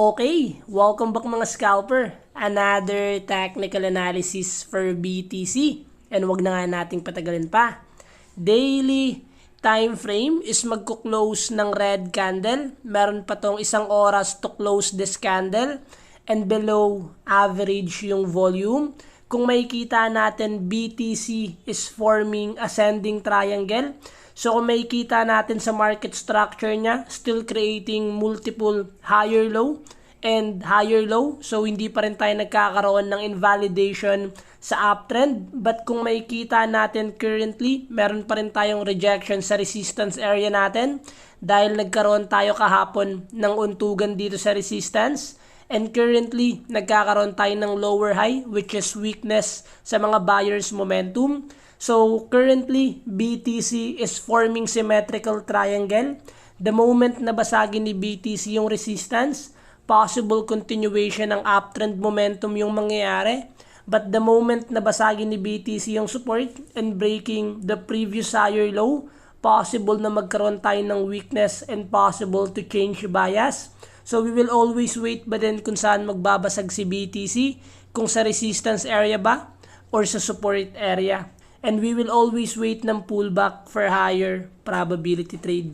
Okay, welcome back mga scalper. Another technical analysis for BTC. And wag na nga nating patagalin pa. Daily time frame is magko-close ng red candle. Meron pa tong isang oras to close this candle. And below average yung volume. Kung makikita natin, BTC is forming ascending triangle. So kung makikita natin sa market structure niya, still creating multiple higher low and higher low. So hindi pa rin tayo nagkakaroon ng invalidation sa uptrend. But kung makikita natin currently, meron pa rin tayong rejection sa resistance area natin dahil nagkaroon tayo kahapon ng untugan dito sa resistance. And currently, nagkakaroon tayo ng lower high which is weakness sa mga buyers momentum. So currently, BTC is forming symmetrical triangle. The moment na basagin ni BTC yung resistance, possible continuation ng uptrend momentum yung mangyayari. But the moment na basagin ni BTC yung support and breaking the previous higher low, possible na magkaroon tayo ng weakness and possible to change bias. So we will always wait ba din kung saan magbabasag si BTC, kung sa resistance area ba or sa support area. And we will always wait ng pullback for higher probability trade.